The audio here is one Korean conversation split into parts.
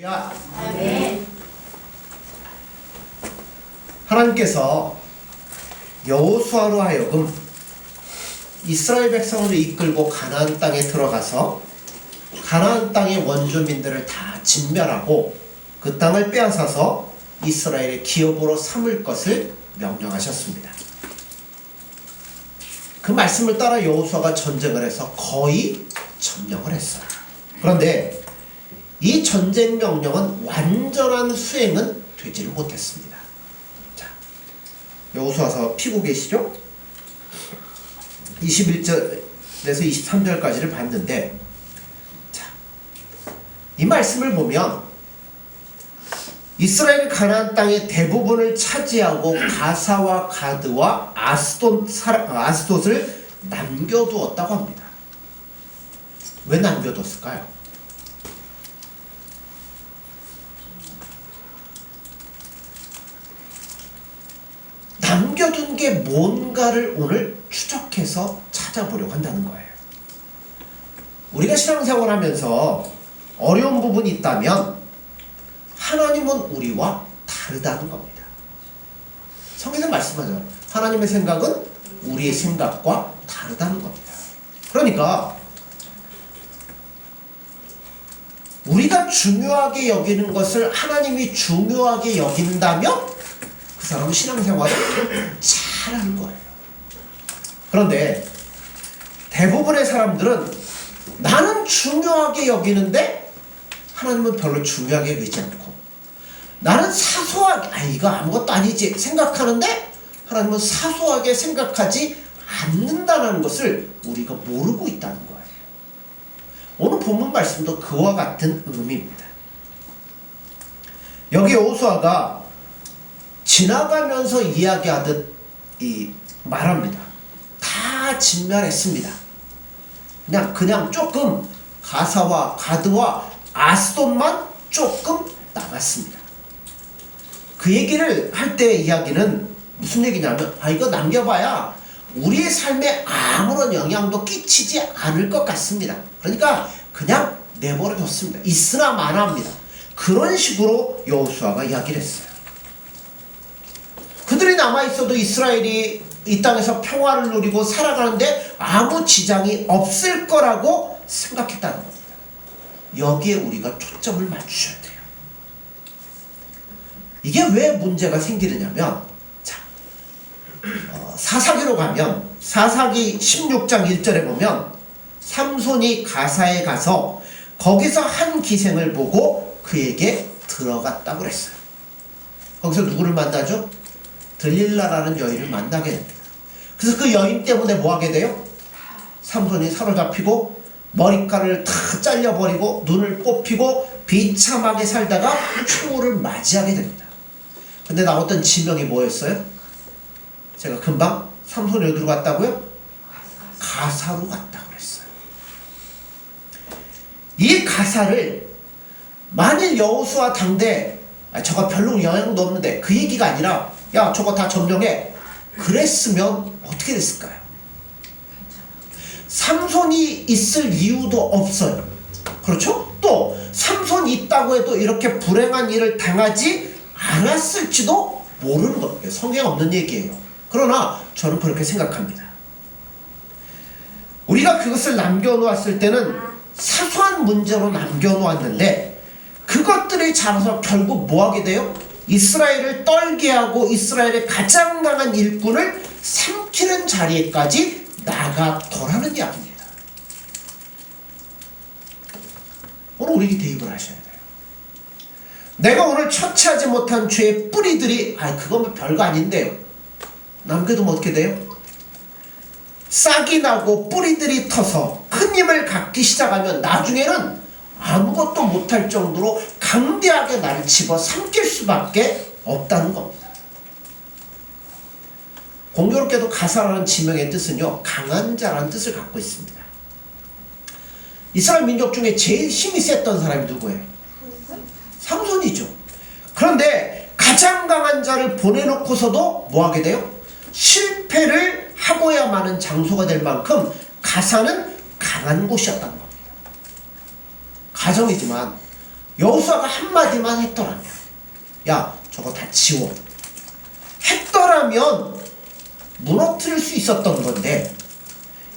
야, 아멘. 하나님께서 여호수아로 하여금 이스라엘 백성을 이끌고 가나안 땅에 들어가서 가나안 땅의 원주민들을 다 진멸하고 그 땅을 빼앗아서 이스라엘의 기업으로 삼을 것을 명령하셨습니다. 그 말씀을 따라 여호수아가 전쟁을 해서 거의 점령을 했어요. 그런데 이 전쟁 명령은 완전한 수행은 되지를 못했습니다. 자, 여호수아서 피고 계시죠? 21절에서 23절까지를 봤는데, 자, 이 말씀을 보면 이스라엘 가나안 땅의 대부분을 차지하고 가사와 가드와 아스돗을 남겨두었다고 합니다. 왜 남겨뒀을까요? 남겨둔 게 뭔가를 오늘 추적해서 찾아보려고 한다는 거예요. 우리가 신앙생활 하면서 어려운 부분이 있다면 하나님은 우리와 다르다는 겁니다. 성경에서 말씀하죠. 하나님의 생각은 우리의 생각과 다르다는 겁니다. 그러니까 우리가 중요하게 여기는 것을 하나님이 중요하게 여긴다면 그 사람은 신앙생활을 잘하는 거예요. 그런데 대부분의 사람들은 나는 중요하게 여기는데 하나님은 별로 중요하게 여기지 않고, 나는 사소하게 이거 아무것도 아니지 생각하는데 하나님은 사소하게 생각하지 않는다는 것을 우리가 모르고 있다는 거예요. 오늘 본문 말씀도 그와 같은 의미입니다. 여기 여호수아가 지나가면서 이야기하듯 말합니다. 다 진멸했습니다. 그냥 조금 가사와 가드와 아스돗만 조금 남았습니다. 그 얘기를 할 때 이야기는 무슨 얘기냐면, 이거 남겨봐야 우리의 삶에 아무런 영향도 끼치지 않을 것 같습니다. 그러니까 그냥 내버려뒀습니다. 있으나 마나합니다. 그런 식으로 여호수아가 이야기를 했어요. 그들이 남아있어도 이스라엘이 이 땅에서 평화를 누리고 살아가는데 아무 지장이 없을 거라고 생각했다는 겁니다. 여기에 우리가 초점을 맞추셔야 돼요. 이게 왜 문제가 생기느냐면, 자, 사사기로 가면 사사기 16장 1절에 보면 삼손이 가사에 가서 거기서 한 기생을 보고 그에게 들어갔다고 그랬어요. 거기서 누구를 만나죠? 들릴라라는 여인을 만나게 됩니다. 그래서 그 여인 때문에 뭐 하게 돼요? 삼손이 사로잡히고 머리카락을 다 잘려버리고 눈을 뽑히고 비참하게 살다가 추후를 맞이하게 됩니다. 근데 나왔던 지명이 뭐였어요? 제가 금방 삼손이 어디로 갔다고요? 가사로 갔다고 그랬어요. 이 가사를 만일 여호수아 당대 저거 별로 영향도 없는데 그 얘기가 아니라 야 저거 다 점령해 그랬으면 어떻게 됐을까요? 삼손이 있을 이유도 없어요. 그렇죠? 또 삼손이 있다고 해도 이렇게 불행한 일을 당하지 않았을지도 모르는 겁니다. 성경에 없는 얘기예요. 그러나 저는 그렇게 생각합니다. 우리가 그것을 남겨놓았을 때는 사소한 문제로 남겨놓았는데 그것들이 자라서 결국 뭐하게 돼요? 이스라엘을 떨게 하고 이스라엘의 가장 강한 일꾼을 삼키는 자리에까지 나가더라는 이야기입니다. 오늘 우리 대입을 하셔야 돼요. 내가 오늘 처치하지 못한 죄의 뿌리들이 그건 별거 아닌데요. 남겨두면 어떻게 돼요? 싹이 나고 뿌리들이 터서 큰 힘을 갖기 시작하면 나중에는 아무것도 못할 정도로 강대하게 나를 집어 삼킬 수밖에 없다는 겁니다. 공교롭게도 가사라는 지명의 뜻은요, 강한 자라는 뜻을 갖고 있습니다. 이스라엘 민족 중에 제일 힘이 셌던 사람이 누구예요? 삼손이죠. 그런데 가장 강한 자를 보내놓고서도 뭐 하게 돼요? 실패를 하고야 마는 장소가 될 만큼 가사는 강한 곳이었다는 겁니다. 가정이지만 여호수아가 한마디만 했더라면, 야 저거 다 지워 했더라면 무너뜨릴 수 있었던 건데,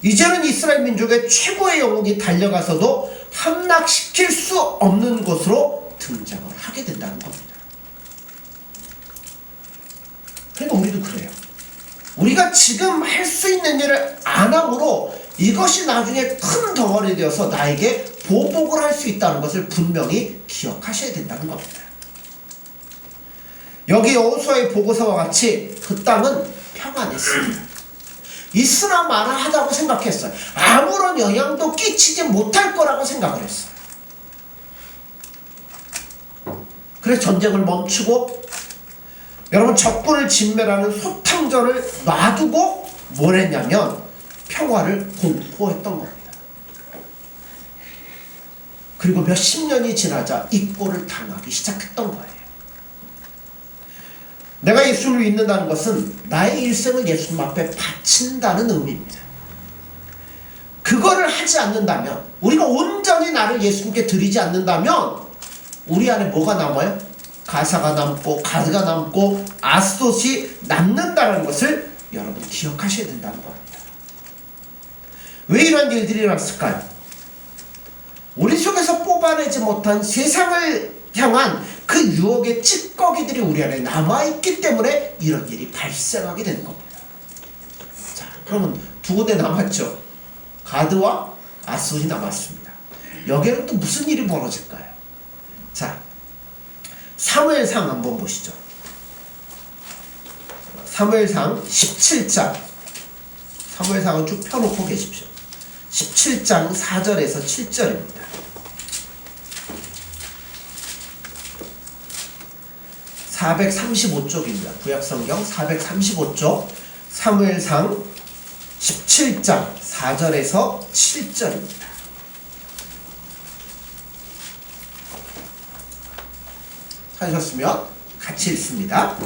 이제는 이스라엘 민족의 최고의 영웅이 달려가서도 함락시킬 수 없는 곳으로 등장을 하게 된다는 겁니다. 그러니까 우리도 그래요. 우리가 지금 할 수 있는 일을 안 함으로 이것이 나중에 큰 덩어리 되어서 나에게 보복을 할 수 있다는 것을 분명히 기억하셔야 된다는 겁니다. 여기 여호수아의 보고서와 같이 그 땅은 평안했습니다. 있으나 마나 하다고 생각했어요. 아무런 영향도 끼치지 못할 거라고 생각을 했어요. 그래서 전쟁을 멈추고, 여러분 적군을 진멸하는 소탕전을 놔두고 뭘 했냐면 평화를 공포했던 겁니다. 그리고 몇십 년이 지나자 이 꼴을 당하기 시작했던 거예요. 내가 예수를 믿는다는 것은 나의 일생을 예수님 앞에 바친다는 의미입니다. 그거를 하지 않는다면, 우리가 온전히 나를 예수님께 드리지 않는다면 우리 안에 뭐가 남아요? 가사가 남고 가드가 남고 아스돗이 남는다는 것을 여러분 기억하셔야 된다는 겁니다. 왜 이런 일들이 일어났을까요? 우리 속에서 뽑아내지 못한 세상을 향한 그 유혹의 찌꺼기들이 우리 안에 남아있기 때문에 이런 일이 발생하게 되는 겁니다. 자, 그러면 두 군데 남았죠. 가드와 아스돗이 남았습니다. 여기에는 또 무슨 일이 벌어질까요? 자, 사무엘상 한번 보시죠. 사무엘상 17장, 사무엘상을 쭉 펴놓고 계십시오. 17장 4절에서 7절입니다. 435쪽입니다. 구약성경 435쪽, 사무엘상 17장 4절에서 7절입니다. 하셨으면 같이 읽습니다.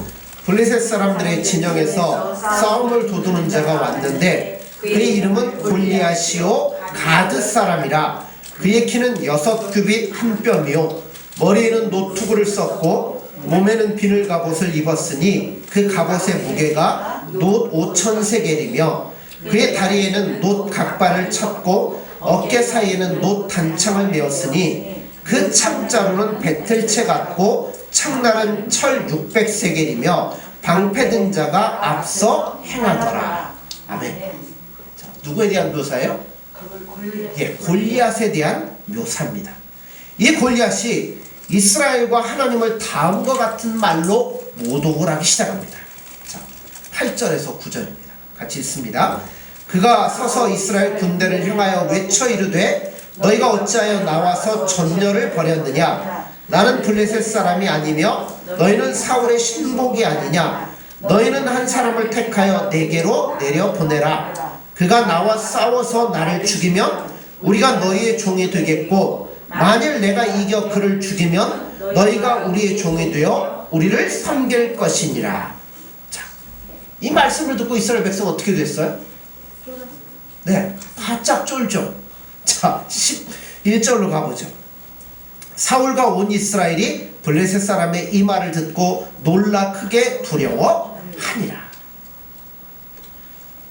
블레셋 사람들의 진영에서 싸움을 도두는 자가 왔는데 그의 이름은 골리앗이요 가드 사람이라. 그의 키는 6규빗 한 뼘이요 머리에는 노투구를 썼고 몸에는 비늘 갑옷을 입었으니 그 갑옷의 무게가 놋 5,000세겔이며 그의 다리에는 놋 각발을 쳤고 어깨 사이에는 놋 단창을 메었으니 그 창자루는 배틀채 같고 창날은 철 600세겔이며 방패든 자가 앞서 행하더라. 아멘. 자, 누구에 대한 묘사예요? 예, 골리앗에 대한 묘사입니다. 이 골리앗이 이스라엘과 하나님을 다음과 같은 말로 모독을 하기 시작합니다. 자, 8절에서 9절입니다. 같이 읽습니다. 그가 서서 이스라엘 군대를 향하여 외쳐 이르되 너희가 어찌하여 나와서 전열을 벌였느냐? 나는 블레셋 사람이 아니며 너희는 사울의 신복이 아니냐? 너희는 한 사람을 택하여 내게로 내려보내라. 그가 나와 싸워서 나를 죽이면 우리가 너희의 종이 되겠고 만일 내가 이겨 그를 죽이면 너희가 우리의 종이 되어 우리를 섬길 것이니라. 자, 이 말씀을 듣고 이스라엘 백성 어떻게 됐어요? 네, 바짝 쫄죠. 자, 11절로 가보죠. 사울과 온 이스라엘이 블레셋 사람의 이 말을 듣고 놀라 크게 두려워하니라.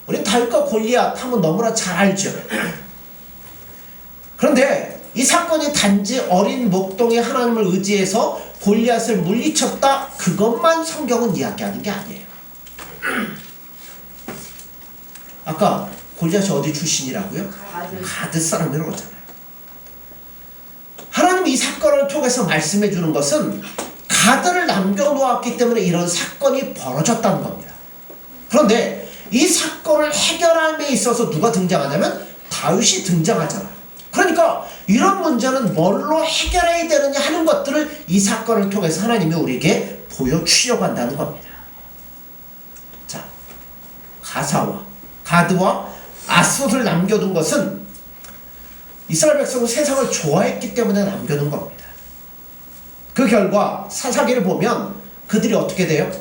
우린 다윗과 골리앗 하면 너무나 잘 알죠. 그런데 이 사건이 단지 어린 목동의 하나님을 의지해서 골리앗을 물리쳤다, 그것만 성경은 이야기하는 게 아니에요. 아까 골리앗이 어디 출신이라고요? 가드 사람이라고 그러잖아요. 하나님이 이 사건을 통해서 말씀해 주는 것은 가드를 남겨놓았기 때문에 이런 사건이 벌어졌다는 겁니다. 그런데 이 사건을 해결함에 있어서 누가 등장하냐면 다윗이 등장하잖아요. 그러니까 이런 문제는 뭘로 해결해야 되느냐 하는 것들을 이 사건을 통해서 하나님이 우리에게 보여주려고 한다는 겁니다. 자, 가사와 가드와 아스돗을 남겨둔 것은 이스라엘 백성은 세상을 좋아했기 때문에 남겨둔 겁니다. 그 결과 사사기를 보면 그들이 어떻게 돼요?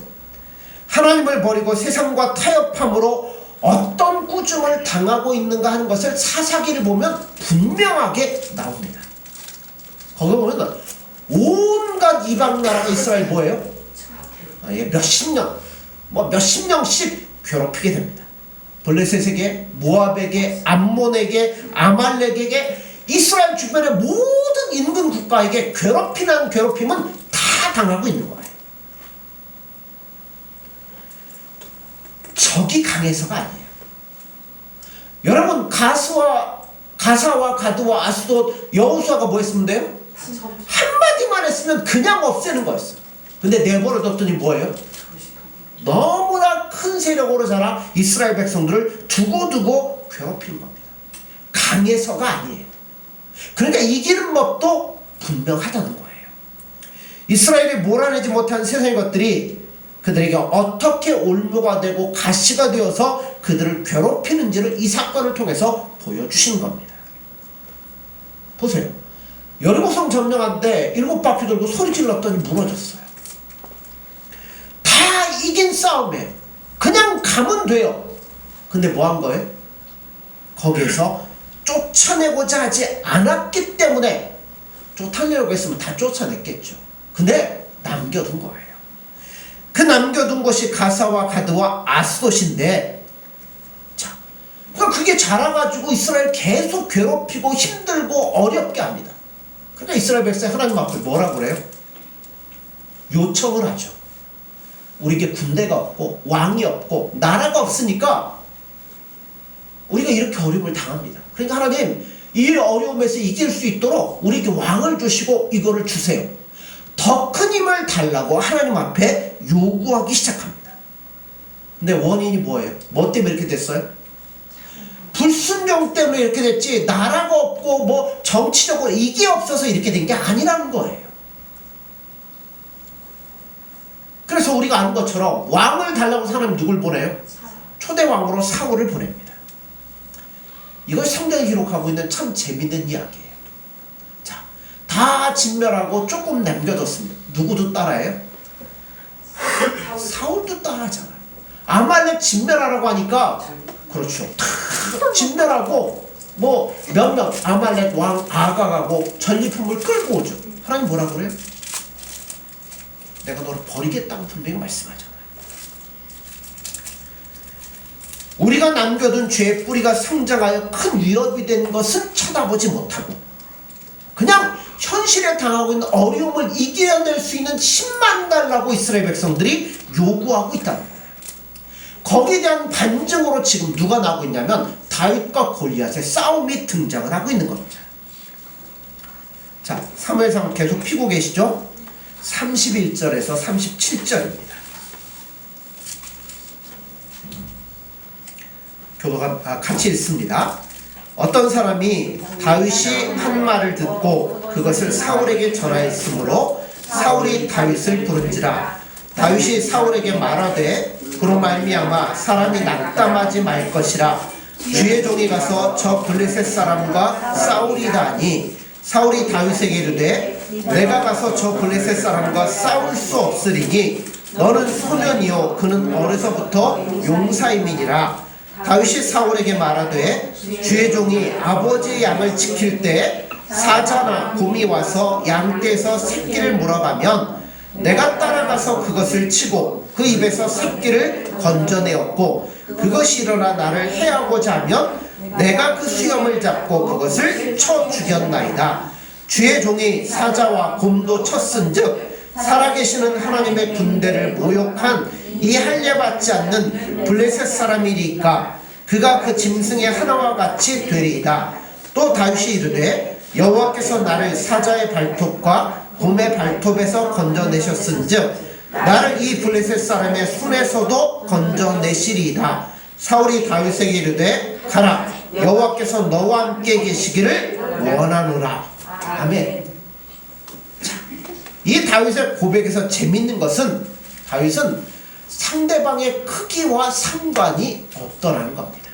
하나님을 버리고 세상과 타협함으로 어떤 꾸중을 당하고 있는가 하는 것을 사사기를 보면 분명하게 나옵니다. 거기 보면 온갖 이방 나라가 이스라엘 뭐예요? 몇십 년, 몇십 년씩 괴롭히게 됩니다. 블레셋에게, 모압에게, 암몬에게, 아말렉에게, 이스라엘 주변의 모든 인근 국가에게 괴롭히는 괴롭힘은 다 당하고 있는 거예요. 적이 강해서가 아니에요. 여러분, 가사와 가드와 아스돗, 여호수아가 뭐 했으면 돼요? 한마디만 했으면 그냥 없애는 거였어요. 근데 내버려뒀더니 뭐예요? 너무나 큰 세력으로 자라 이스라엘 백성들을 두고두고 괴롭히는 겁니다. 강해서가 아니에요. 그러니까 이기는 법도 분명하다는 거예요. 이스라엘이 몰아내지 못한 세상의 것들이 그들에게 어떻게 올무가 되고 가시가 되어서 그들을 괴롭히는지를 이 사건을 통해서 보여주신 겁니다. 보세요. 여리고성 점령한 때 7바퀴 돌고 소리 질렀더니 무너졌어요. 다 이긴 싸움에 그냥 가면 돼요. 근데 뭐 한 거예요? 거기에서 쫓아내고자 하지 않았기 때문에, 쫓아내려고 했으면 다 쫓아냈겠죠. 근데 남겨둔 거예요. 그 남겨둔 것이 가사와 가드와 아스돗인데, 자, 그러니까 그게 자라가지고 이스라엘 계속 괴롭히고 힘들고 어렵게 합니다. 그러니까 이스라엘 백성이 하나님 앞에 뭐라고 그래요? 요청을 하죠. 우리에게 군대가 없고 왕이 없고 나라가 없으니까 우리가 이렇게 어려움을 당합니다. 그러니까 하나님, 이 어려움에서 이길 수 있도록 우리에게 왕을 주시고 이거를 주세요. 더 큰 힘을 달라고 하나님 앞에 요구하기 시작합니다. 근데 원인이 뭐예요? 뭐 때문에 이렇게 됐어요? 불순종 때문에 이렇게 됐지, 나라가 없고 정치적으로 이게 없어서 이렇게 된 게 아니라는 거예요. 그래서 우리가 아는 것처럼 왕을 달라고 사람이 누굴 보내요? 초대 왕으로 사울을 보냅니다. 이걸 성경에 기록하고 있는 참 재밌는 이야기예요. 자, 다 진멸하고 조금 남겨뒀습니다. 누구도 따라해요? 사울도 따라하잖아요. 아말렉 진멸하라고 하니까, 그렇죠, 진멸하고 몇몇 아말렉 왕 아각하고 전리품을 끌고 오죠. 하나님 뭐라 그래요? 내가 너를 버리겠다고 분명히 말씀하잖아요. 우리가 남겨둔 죄의 뿌리가 성장하여 큰 위협이 된 것은 쳐다보지 못하고 그냥 현실에 당하고 있는 어려움을 이겨낼 수 있는 힘만 달라고 이스라엘 백성들이 요구하고 있다는 거예요. 거기에 대한 반증으로 지금 누가 나오고 있냐면 다윗과 골리앗의 싸움이 등장을 하고 있는 겁니다. 자, 사무엘상 계속 피고 계시죠? 31절에서 37절입니다. 교도가 같이 읽습니다. 어떤 사람이 다윗이 한 말을 듣고 그것을 사울에게 전하였으므로 사울이 다윗을 부른지라. 다윗이 사울에게 말하되 그로 말미암아 사람이 낙담하지 말 것이라. 주의 종이 가서 저 블레셋 사람과 싸우리다니. 사울이 다윗에게 이르되 내가 가서 저 블레셋 사람과 싸울 수 없으리니 너는 소년이요 그는 어려서부터 용사임이니라. 다윗이 사울에게 말하되 주의 종이 아버지의 양을 지킬 때 사자나 곰이 와서 양떼에서 새끼를 물어가면 내가 따라가서 그것을 치고 그 입에서 새끼를 건져내었고 그것이 일어나 나를 해하고자 하면 내가 그 수염을 잡고 그것을 쳐 죽였나이다. 주의 종이 사자와 곰도 쳤은즉 살아계시는 하나님의 군대를 모욕한 이 할례받지 않는 블레셋 사람이니까 그가 그 짐승의 하나와 같이 되리이다. 또 다윗이 이르되 여호와께서 나를 사자의 발톱과 곰의 발톱에서 건져내셨은즉 나를 이 블레셋 사람의 손에서도 건져내시리이다. 사울이 다윗에게 이르되 가라, 여호와께서 너와 함께 계시기를 원하노라. 아멘. 자, 이 다윗의 고백에서 재밌는 것은 다윗은 상대방의 크기와 상관이 없더라는 겁니다.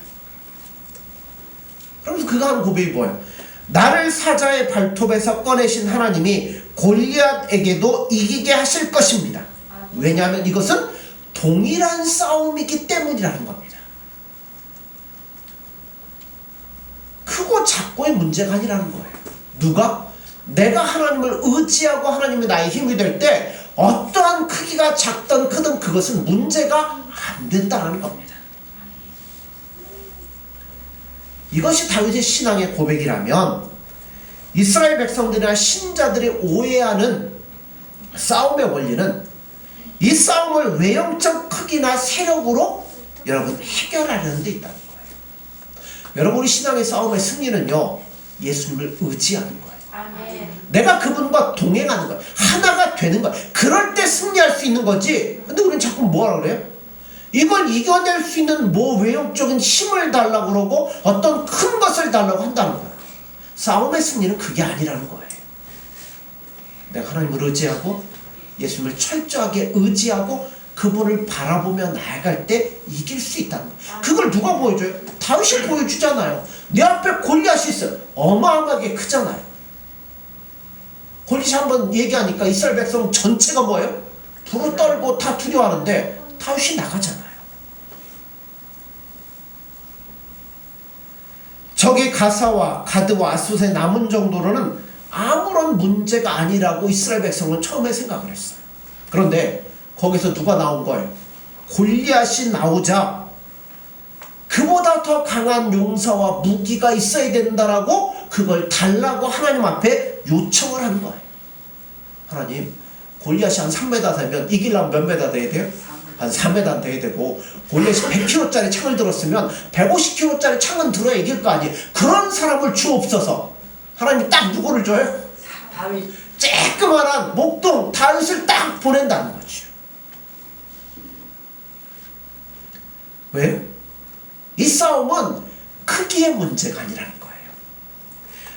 그러면서 그가 하는 고백이 뭐예요? 나를 사자의 발톱에서 꺼내신 하나님이 골리앗에게도 이기게 하실 것입니다. 왜냐하면 이것은 동일한 싸움이기 때문이라는 겁니다. 크고 작고의 문제가 아니라는 거예요. 누가? 내가 하나님을 의지하고 하나님이 나의 힘이 될 때 어떠한 크기가 작든 크든 그것은 문제가 안 된다는 겁니다. 이것이 다윗의 신앙의 고백이라면 이스라엘 백성들이나 신자들이 오해하는 싸움의 원리는 이 싸움을 외형적 크기나 세력으로 여러분 해결하려는 데 있다는 거예요. 여러분, 우리 신앙의 싸움의 승리는요, 예수님을 의지하는 거예요. 아멘. 내가 그분과 동행하는 거예요. 하나가 되는 거예요. 그럴 때 승리할 수 있는 거지. 근데 우리는 자꾸 뭐라 그래요? 이걸 이겨낼 수 있는 뭐 외형적인 힘을 달라고 그러고 어떤 큰 것을 달라고 한다는 거예요. 싸움의 승리는 그게 아니라는 거예요. 내가 하나님을 의지하고 예수님을 철저하게 의지하고 그분을 바라보며 나아갈 때 이길 수 있다는 거예요. 그걸 누가 보여줘요? 다윗이 보여주잖아요. 내 앞에 골리앗이 있어요. 어마어마하게 크잖아요. 골리앗이 한번 얘기하니까 이스라엘 백성 전체가 뭐예요? 불을 떨고 다 두려워하는데 다윗이 나가잖아요. 적의 가사와 가드와 아숫의 남은 정도로는 아무런 문제가 아니라고 이스라엘 백성은 처음에 생각을 했어요. 그런데 거기서 누가 나온 거예요? 골리앗이 나오자 그보다 더 강한 용사와 무기가 있어야 된다라고 그걸 달라고 하나님 앞에 요청을 하는 거예요. 하나님, 골리앗이 한 3m 되면 이기려면 몇 메다 돼야 돼요? 한 4m 돼야 되고, 골리앗이 100kg짜리 창을 들었으면 150kg짜리 창은 들어야 이길 거 아니에요. 그런 사람을 주옵소서. 하나님이 딱 누구를 줘요? 다윗. 쬐끄만한 목동 다윗을 딱 보낸다는 거죠. 왜요? 이 싸움은 크기의 문제가 아니라는 거예요.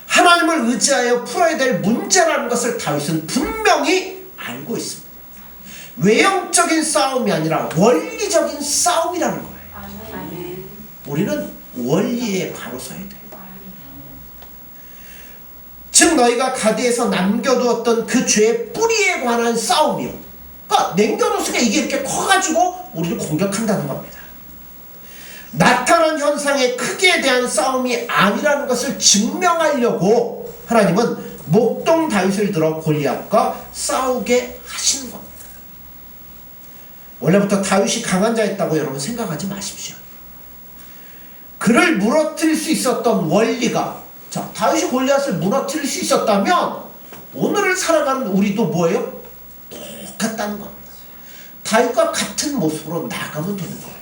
하나님을 의지하여 풀어야 될 문제라는 것을 다윗은 분명히 알고 있습니다. 외형적인 싸움이 아니라 원리적인 싸움이라는 거예요. 아멘. 우리는 원리에 바로 서야 돼요. 즉 너희가 가드에서 남겨두었던 그 죄의 뿌리에 관한 싸움이요. 그러니까 남겨뒀으니까 이게 이렇게 커가지고 우리를 공격한다는 겁니다. 나타난 현상의 크기에 대한 싸움이 아니라는 것을 증명하려고 하나님은 목동 다윗을 들어 골리앗과 싸우게 하시는 겁니다. 원래부터 다윗이 강한 자였다고 여러분 생각하지 마십시오. 그를 무너뜨릴 수 있었던 원리가, 자, 다윗이 골리앗을 무너뜨릴 수 있었다면 오늘을 살아가는 우리도 뭐예요? 똑같다는 겁니다. 다윗과 같은 모습으로 나가면 되는 거예요.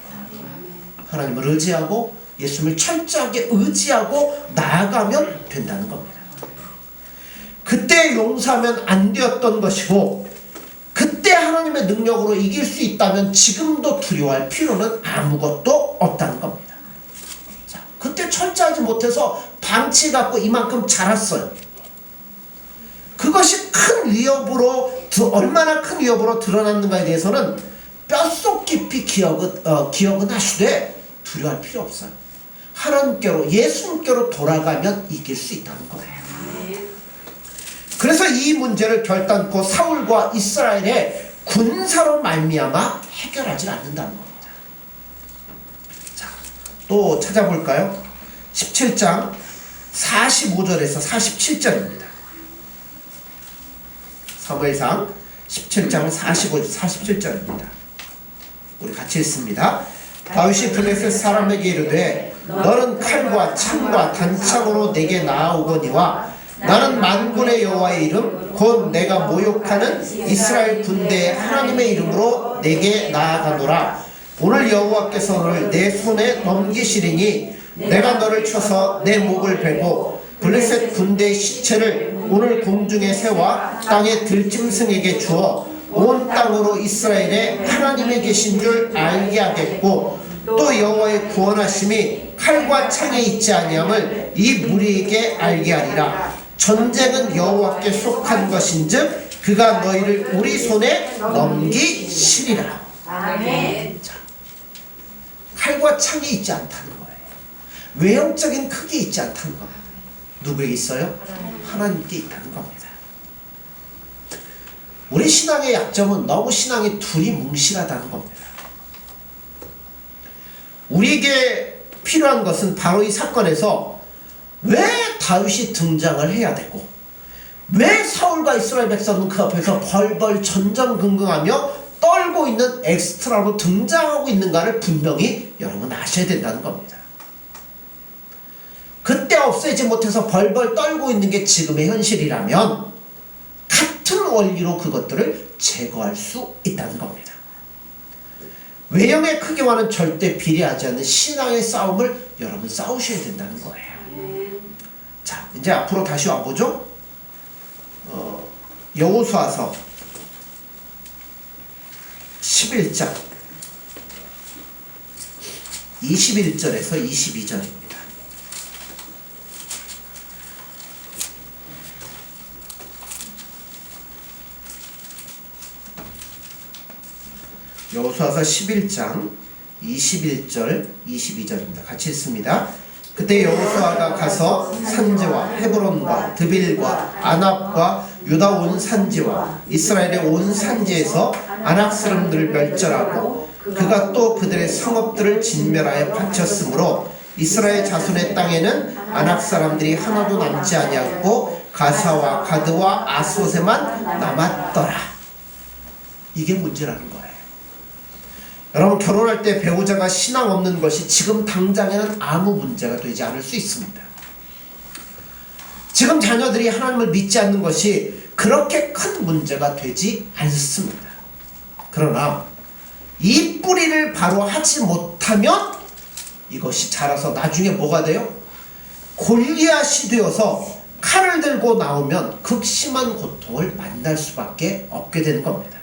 하나님을 의지하고 예수님을 철저하게 의지하고 나아가면 된다는 겁니다. 그때 용서하면 안 되었던 것이고 그때 하나님의 능력으로 이길 수 있다면 지금도 두려워할 필요는 아무것도 없다는 겁니다. 자, 그때 철저하지 못해서 방치 갖고 이만큼 자랐어요. 그것이 큰 위협으로, 얼마나 큰 위협으로 드러났는가에 대해서는 뼛속 깊이 기억은 하시되 두려워할 필요 없어요. 하나님께로, 예수님께로 돌아가면 이길 수 있다는 거예요. 그래서 이 문제를 결단코 사울과 이스라엘의 군사로 말미암아 해결하지 않는다는 겁니다. 자, 또 찾아볼까요? 17장 45절에서 47절입니다. 사무엘상 17장 45절 47절입니다. 우리 같이 읽습니다. 다윗이 블레셋 사람에게 이르되 너는 칼과 창과 단창으로 내게 나아오거니와 나는 만군의 여호와의 이름 곧 내가 모욕하는 이스라엘 군대의 하나님의 이름으로 내게 나아가노라. 오늘 여호와께서 너를 내 손에 넘기시리니 내가 너를 쳐서 내 목을 베고 블레셋 군대의 시체를 오늘 공중에 세워 땅의 들짐승에게 주어 온 땅으로 이스라엘의 하나님이 계신 줄 알게 하겠고 또 여호와의 구원하심이 칼과 창에 있지 아니함을 이 무리에게 알게 하리라. 전쟁은 여호와께 속한 것인즉 그가 너희를 우리 손에 넘기시리라. 아멘. 자, 칼과 창이 있지 않다는 거예요. 외형적인 크기 있지 않다는 거예요. 누구에게 있어요? 하나님께 있다는 겁니다. 우리 신앙의 약점은 너무 신앙이 둘이 뭉실하다는 겁니다. 우리에게 필요한 것은 바로 이 사건에서 왜 다윗이 등장을 해야 되고 왜 사울과 이스라엘 백성은 그 앞에서 벌벌 전전긍긍하며 떨고 있는 엑스트라로 등장하고 있는가를 분명히 여러분 아셔야 된다는 겁니다. 그때 없애지 못해서 벌벌 떨고 있는 게 지금의 현실이라면 같은 원리로 그것들을 제거할 수 있다는 겁니다. 외형의 크기와는 절대 비례하지 않는 신앙의 싸움을 여러분 싸우셔야 된다는 거예요. 자, 이제 앞으로 다시 와보죠. 여호수아서 11장 21절에서 22절입니다. 여호수아서 11장 21절 22절입니다. 같이 읽습니다. 그때 여호수아가 가서 산지와 헤브론과 드빌과 아납과 유다 온 산지와 이스라엘의 온 산지에서 아낙 사람들을 멸절하고 그가 또 그들의 성읍들을 진멸하여 바쳤으므로 이스라엘 자손의 땅에는 아낙 사람들이 하나도 남지 아니하고 가사와 가드와 아소세만 남았더라. 이게 문제라는 거예요. 여러분, 결혼할 때 배우자가 신앙 없는 것이 지금 당장에는 아무 문제가 되지 않을 수 있습니다. 지금 자녀들이 하나님을 믿지 않는 것이 그렇게 큰 문제가 되지 않습니다. 그러나 이 뿌리를 바로 하지 못하면 이것이 자라서 나중에 뭐가 돼요? 골리앗이 되어서 칼을 들고 나오면 극심한 고통을 만날 수밖에 없게 되는 겁니다.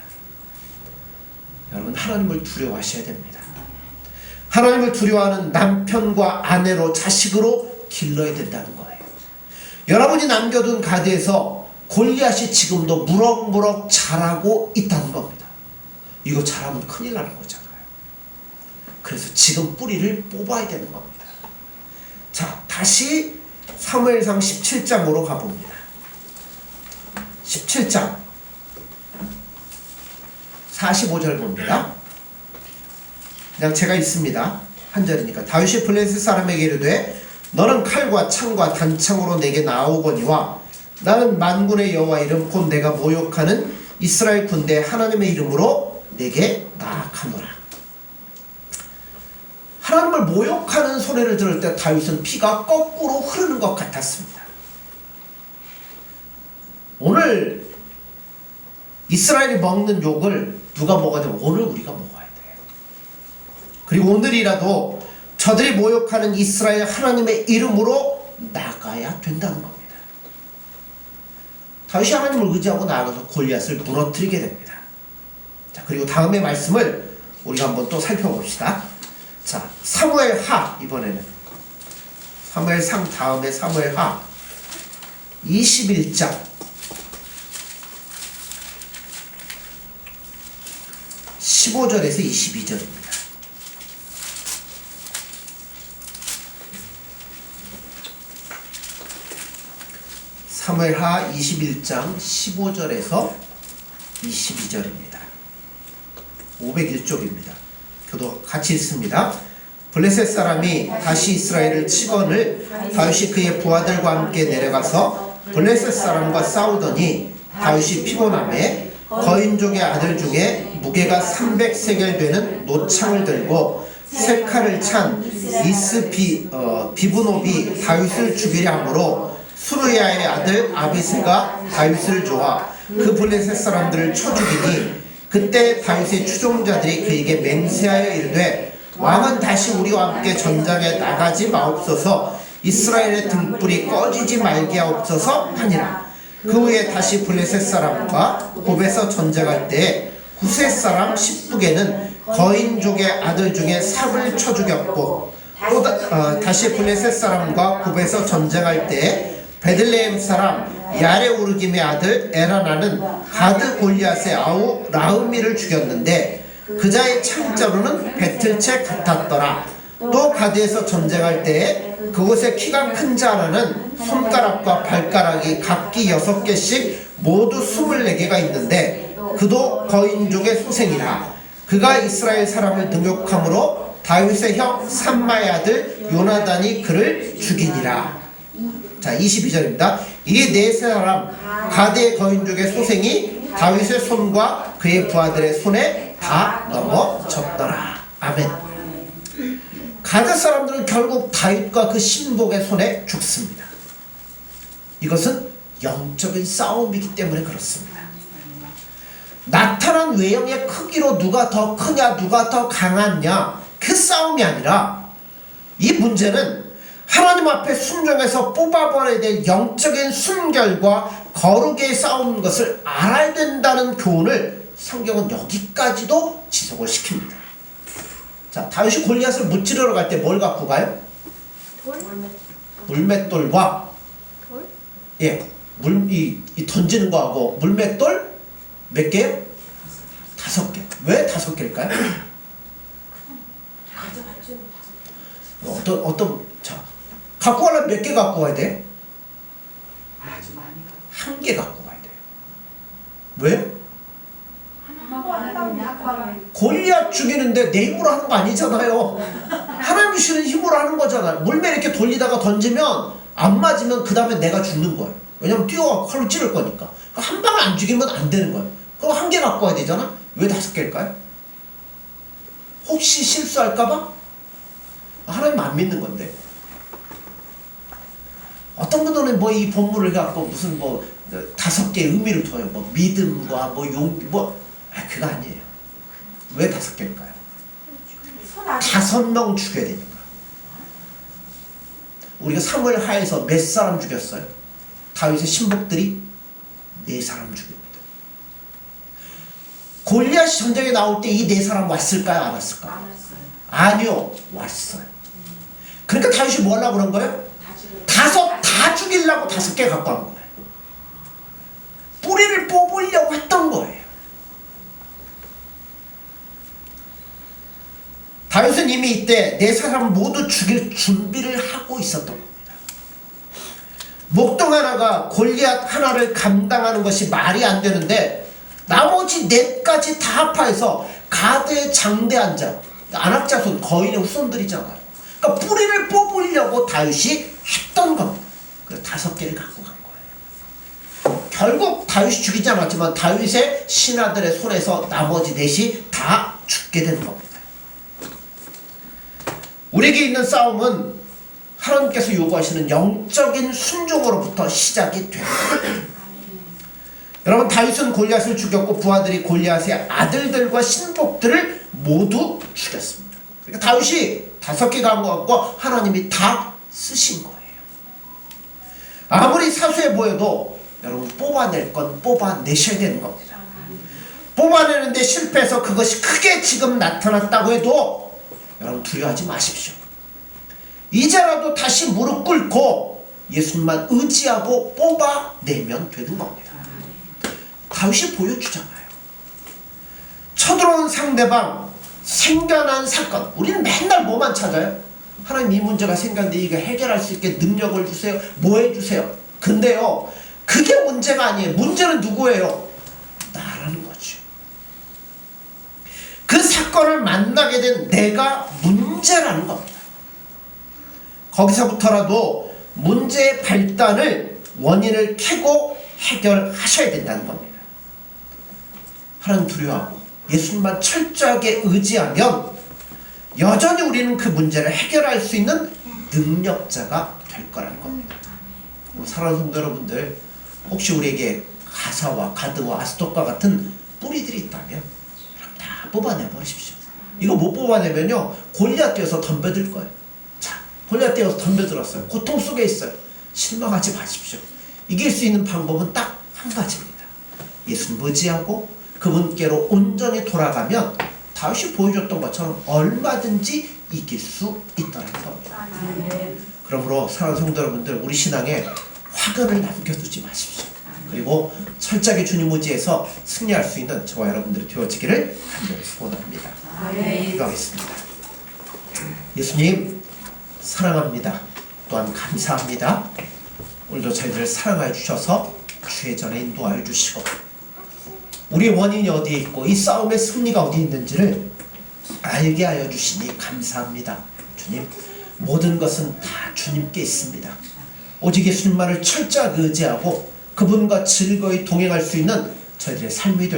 여러분, 하나님을 두려워하셔야 됩니다. 하나님을 두려워하는 남편과 아내로 자식으로 길러야 된다는 거예요. 여러분이 남겨둔 가드에서 골리앗이 지금도 무럭무럭 자라고 있다는 겁니다. 이거 자라면 큰일 나는 거잖아요. 그래서 지금 뿌리를 뽑아야 되는 겁니다. 자, 다시 사무엘상 17장으로 가봅니다. 17장 45절 봅니다. 그냥 제가 있습니다. 한 절이니까. 다윗이 블레셋 사람에게 이르되 너는 칼과 창과 단창으로 내게 나오거니와 나는 만군의 여호와 이름 곧 내가 모욕하는 이스라엘 군대 하나님의 이름으로 내게 나아가노라. 하나님을 모욕하는 소리를 들을 때 다윗은 피가 거꾸로 흐르는 것 같았습니다. 오늘 이스라엘이 먹는 욕을 누가 먹어야 되면 오늘 우리가 먹어야 돼요. 그리고 오늘이라도 저들이 모욕하는 이스라엘 하나님의 이름으로 나가야 된다는 겁니다. 다윗이 하나님을 의지하고 나아가서 골리앗을 무너뜨리게 됩니다. 자, 그리고 다음의 말씀을 우리가 한번 또 살펴봅시다. 자, 사무엘하, 이번에는 사무엘상 다음에 사무엘하 21장 15절에서 22절입니다. 사무엘하 21장 15절에서 22절입니다. 501쪽입니다. 저도 같이 읽습니다. 블레셋 사람이 다시 이스라엘을 치거늘 다윗이 그의 부하들과 함께 내려가서 블레셋 사람과 싸우더니 다윗이 피곤함에 거인족의 아들 중에 무게가 300세겔 되는 노창을 들고 세 칼을 찬 비브노비 다윗을 죽이려 하므로 수르야의 아들 아비새가 다윗을 조아 그 블레셋 사람들을 쳐 죽이니 그때 다윗의 추종자들이 그에게 맹세하여 이르되 왕은 다시 우리와 함께 전장에 나가지 마옵소서 이스라엘의 등불이 꺼지지 말게 하옵소서 하니라. 그 후에 다시 블레셋 사람과 곱에서 전쟁할 때에 후셋 사람 십부게는 거인족의 아들 중에 삽을 쳐 죽였고 또 다시 블레셋 사람과 곱에서 전쟁할 때에 베들레헴 사람 야레오르김의 아들 에라나는 가드 골리앗의 아우 라흐미를 죽였는데 그자의 창자로는 배틀채 같았더라. 또 가드에서 전쟁할 때에 그곳에 키가 큰 자 하나는 손가락과 발가락이 각기 6개씩 모두 24개가 있는데 그도 거인족의 소생이라. 그가 이스라엘 사람을 능욕함으로 다윗의 형 삼마의 아들 요나단이 그를 죽이니라. 자, 22절입니다. 이 네 사람 가드의 거인족의 소생이 다윗의 손과 그의 부하들의 손에 다 넘어졌더라. 아멘. 가드 사람들은 결국 다윗과 그 신복의 손에 죽습니다. 이것은 영적인 싸움이기 때문에 그렇습니다. 나타난 외형의 크기로 누가 더 크냐, 누가 더 강하냐, 그 싸움이 아니라 이 문제는 하나님 앞에 순종해서 뽑아버려야 될 영적인 순결과 거룩의 싸우는 것을 알아야 된다는 교훈을 성경은 여기까지도 지속을 시킵니다. 자, 다윗이 골리앗을 무찌르러 갈 때 뭘 갖고 가요? 물맷돌과 돌? 예, 이 던지는 거하고 물맷돌 몇 개요? 5개. 왜 5개일까요? 자, 갖고 가려면 몇 개 갖고 가야 돼? 아주 많이 한 개 갖고 가야 돼요. 왜? 골리앗 죽이는데 내 힘으로 하는 거 아니잖아요. 하나님 주시는 힘으로 하는 거잖아요. 물매 이렇게 돌리다가 던지면 안 맞으면 그 다음에 내가 죽는 거예요. 왜냐면 뛰어가고 칼로 찌를 거니까. 한 방을 안 죽이면 안 되는 거예요. 그럼 한 개 갖고 와야 되잖아. 왜 5개일까요? 혹시 실수할까봐? 하나님 안 믿는 건데. 어떤 분들은 뭐 이 본문을 갖고 무슨 뭐 5개의 의미를 둬요. 뭐 믿음과 뭐 용기 그거 아니에요. 왜 5개일까요? 5명 죽여야 되니까. 우리가 사무엘 하에서 몇 사람 죽였어요? 다윗의 신복들이 4사람 죽입니다. 골리앗이 전쟁에 나올 때 이 4사람 왔을까요? 안 왔을까요? 아니요, 왔어요. 그러니까 다윗이 뭐 하려고 그런 거예요? 다 죽이려고 5개 갖고 간 거예요. 뿌리를 뽑으려고 했던 거예요. 다윗은 이미 이때 4사람 모두 죽일 준비를 하고 있었던 겁니다. 목동 하나가 골리앗 하나를 감당하는 것이 말이 안 되는데 나머지 4까지 다 합하여서 가드의 장대한 자, 안악자손, 거인의 후손들이잖아요. 그러니까 뿌리를 뽑으려고 다윗이 했던 겁니다. 그래서 5개를 갖고 간 거예요. 결국 다윗이 죽이지 않았지만 다윗의 신하들의 손에서 나머지 4이 다 죽게 된 겁니다. 우리에게 있는 싸움은 하나님께서 요구하시는 영적인 순종으로부터 시작이 됩니다. 여러분, 다윗은 골리앗을 죽였고 부하들이 골리앗의 아들들과 신복들을 모두 죽였습니다. 그러니까 다윗이 5개 간 것 같고 하나님이 다 쓰신 거예요. 아무리 사소해 보여도 여러분 뽑아낼 건 뽑아내셔야 되는 겁니다. 뽑아내는데 실패해서 그것이 크게 지금 나타났다고 해도 여러분 두려워하지 마십시오. 이제라도 다시 무릎 꿇고 예수님만 의지하고 뽑아내면 되는 겁니다. 다윗이 보여주잖아요. 쳐들어온 상대방, 생겨난 사건. 우리는 맨날 뭐만 찾아요? 하나님 이 문제가 생겼는데 이거 해결할 수 있게 능력을 주세요. 뭐 해주세요. 근데요, 그게 문제가 아니에요. 문제는 누구예요? 나라는 거죠. 그 사건을 만나게 된 내가 문제라는 겁니다. 거기서부터라도 문제의 발단을, 원인을 캐고 해결하셔야 된다는 겁니다. 하나님 두려워하고 예수님만 철저하게 의지하면 여전히 우리는 그 문제를 해결할 수 있는 능력자가 될 거라는 겁니다. 사랑하는 성도 여러분들, 혹시 우리에게 가사와 가드와 아스돗과 같은 뿌리들이 있다면 다 뽑아내버리십시오. 이거 못 뽑아내면요 골리앗 떼어서 덤벼들 거예요. 자, 골리앗 떼어서 덤벼들었어요. 고통 속에 있어요. 실망하지 마십시오. 이길 수 있는 방법은 딱 한 가지입니다. 예수님 의지하고 그분께로 온전히 돌아가면 다윗이 보여줬던 것처럼 얼마든지 이길 수 있다는 겁니다. 그러므로 사랑하는 성도 여러분들, 우리 신앙에 화근을 남겨두지 마십시오. 그리고 철저하게 주님 의지해서 승리할 수 있는 저와 여러분들이 되어지기를 간절히 소원합니다. 기도하겠습니다. 예수님 사랑합니다. 또한 감사합니다. 오늘도 저희들을 사랑하여 주셔서 주의 전에 인도하여 주시고 우리의 원인이 어디에 있고 이 싸움의 승리가 어디 있는지를 알게 하여 주시니 감사합니다. 주님, 모든 것은 다 주님께 있습니다. 오직 예수님만을 철저하게 의지하고 그분과 즐거이 동행할 수 있는 저희들의 삶이 될